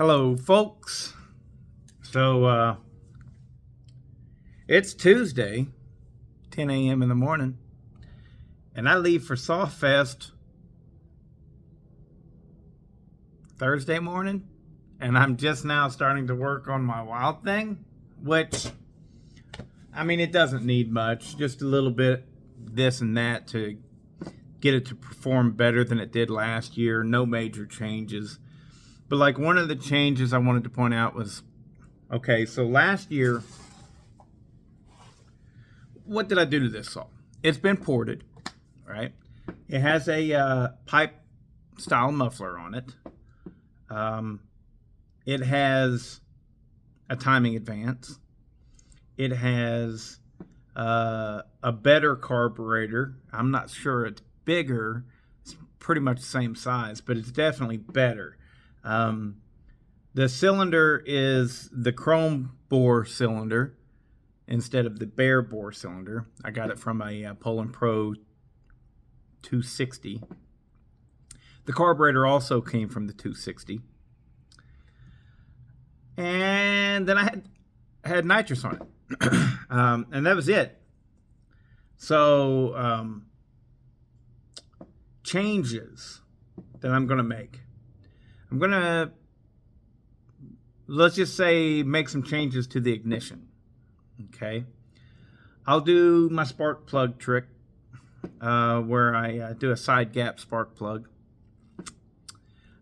Hello, folks. So, it's Tuesday, 10 a.m. in the morning, and I leave for Sawfest Thursday morning, and I'm just now starting to work on my wild thing, which, I mean, it doesn't need much, just a little bit this and that to get it to perform better than it did last year. No major changes. But like one of the changes I wanted to point out was, okay, so last year, what did I do to this saw? It's been ported, right? It has a pipe style muffler on it. It has a timing advance. It has a better carburetor. I'm not sure it's bigger. It's pretty much the same size, but it's definitely better. The cylinder is the chrome bore cylinder instead of the bare bore cylinder. I got it from a Poland Pro 260. The carburetor also came from the 260. And then I had nitrous on it. And that was it. So, changes that I'm going to make. I'm going to, let's just say, make some changes to the ignition. Okay. I'll do my spark plug trick where I do a side gap spark plug.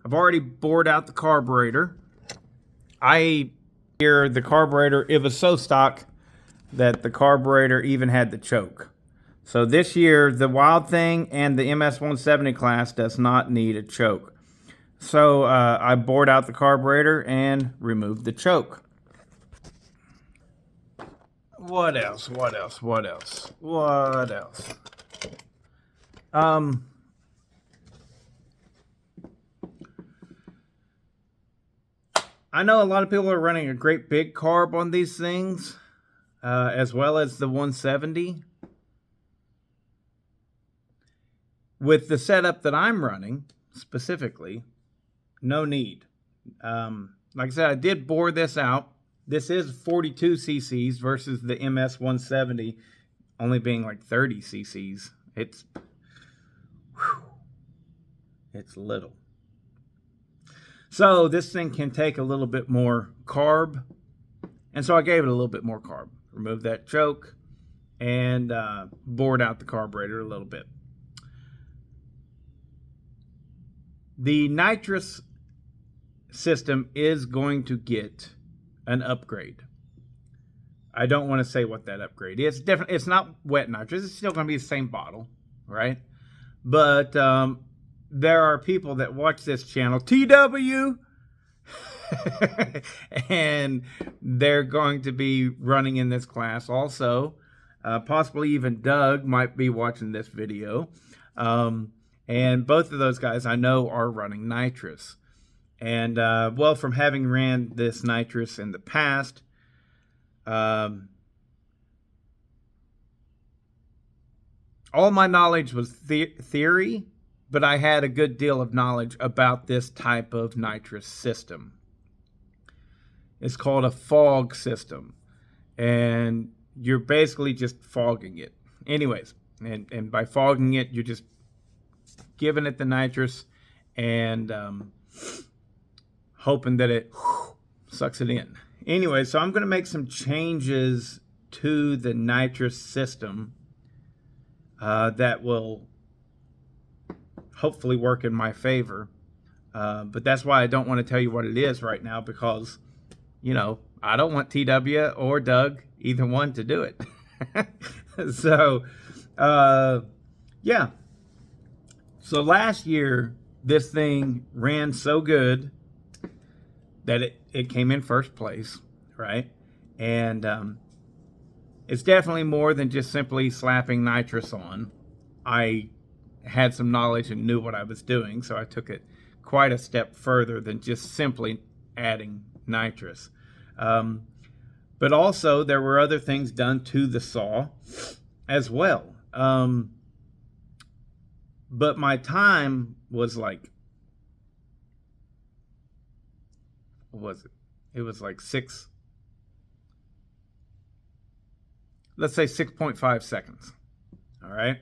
I've already bored out the carburetor. The carburetor, it was so stock that the carburetor even had the choke. So this year, the Wild Thing and the MS-170 class does not need a choke. So I bored out the carburetor and removed the choke. What else? I know a lot of people are running a great big carb on these things, as well as the 170. With the setup that I'm running, specifically, no need. Like I said, I did bore this out. This is 42 cc's versus the MS-170 only being like 30 cc's. It's little. So this thing can take a little bit more carb. And so I gave it a little bit more carb. Removed that choke and bored out the carburetor a little bit. The nitrous system is going to get an upgrade. I don't want to say what that upgrade is. Definitely, it's not wet nitrous. It's still going to be the same bottle, right? But there are people that watch this channel, TW, and they're going to be running in this class also. Possibly even Doug might be watching this video. And both of those guys I know are running nitrous. And, well, from having ran this nitrous in the past, all my knowledge was theory, but I had a good deal of knowledge about this type of nitrous system. It's called a fog system, and you're basically just fogging it. Anyways, and by fogging it, you're just giving it the nitrous and hoping that it sucks it in. Anyway, so I'm going to make some changes to the nitrous system that will hopefully work in my favor. But that's why I don't want to tell you what it is right now because, you know, I don't want TW or Doug, either one, to do it. So, yeah. So last year, this thing ran so good that it came in first place, right? And it's definitely more than just simply slapping nitrous on. I had some knowledge and knew what I was doing, so I took it quite a step further than just simply adding nitrous. But also, there were other things done to the saw as well. But my time was like what was it? It was like let's say 6.5 seconds. All right.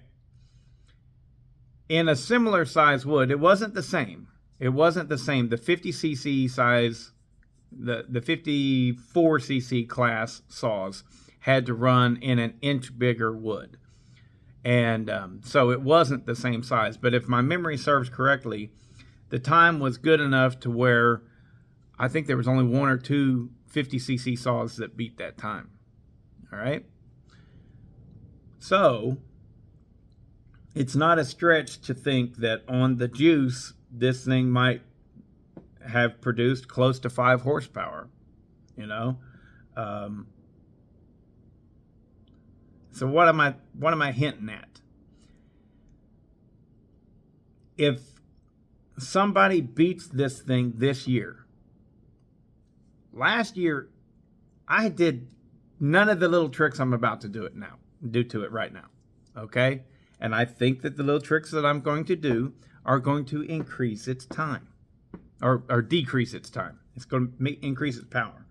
In a similar size wood, it wasn't the same. It wasn't the same. The 50cc size, the 54cc class saws had to run in an inch bigger wood. And so it wasn't the same size. But if my memory serves correctly, the time was good enough to where I think there was only one or two 50cc saws that beat that time. All right. So it's not a stretch to think that on the juice, this thing might have produced close to 5 horsepower, you know? So what am I hinting at? If somebody beats this thing this year, last year I did none of the little tricks I'm about to do to it right now. Okay? And I think that the little tricks that I'm going to do are going to increase its time or decrease its time. It's going to increase its power.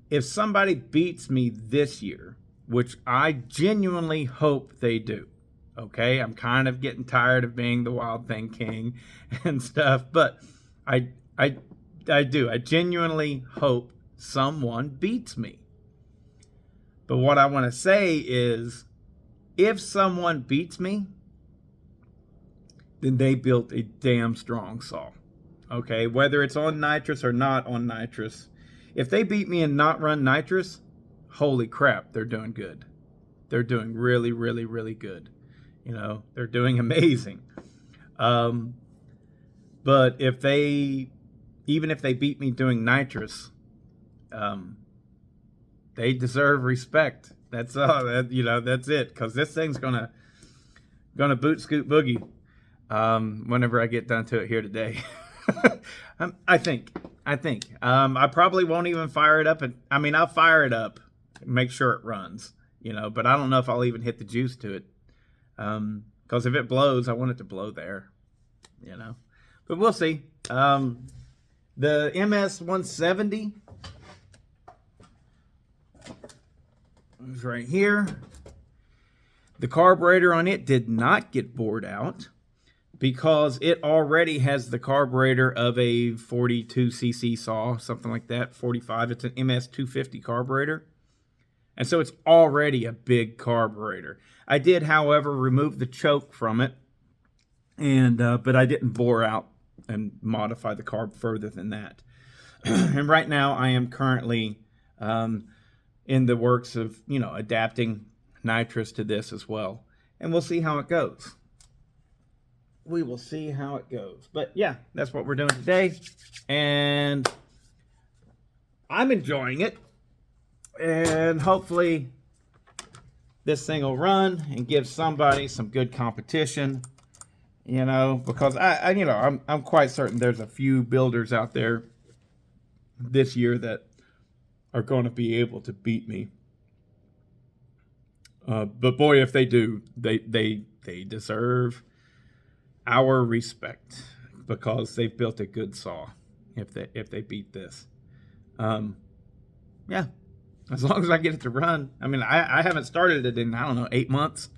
If somebody beats me this year, which I genuinely hope they do, okay? I'm kind of getting tired of being the Wild Thing King and stuff, but I do. I genuinely hope someone beats me. But what I want to say is, if someone beats me, then they built a damn strong saw. Okay, whether it's on nitrous or not on nitrous. If they beat me and not run nitrous, holy crap, they're doing good. They're doing really, really, really good. You know, they're doing amazing. But even if they beat me doing nitrous, they deserve respect. That's all. That's it. Because this thing's gonna boot scoot boogie whenever I get done to it here today. I think. I probably won't even fire it up. I'll fire it up, make sure it runs. But I don't know if I'll even hit the juice to it. Because if it blows, I want it to blow there. But we'll see. The MS 170 is right here. The carburetor on it did not get bored out because it already has the carburetor of a 42cc saw, something like that, 45. It's an MS 250 carburetor. And so it's already a big carburetor. I did, however, remove the choke from it, but I didn't bore out and modify the carb further than that. And right now I am currently in the works of, adapting nitrous to this as well. And we'll see how it goes. We will see how it goes. But yeah, that's what we're doing today. And I'm enjoying it. And hopefully this thing will run and give somebody some good competition. Because I'm quite certain there's a few builders out there this year that are going to be able to beat me. But boy, if they do, they deserve our respect because they've built a good saw. If they beat this, yeah, as long as I get it to run. I haven't started it in 8 months.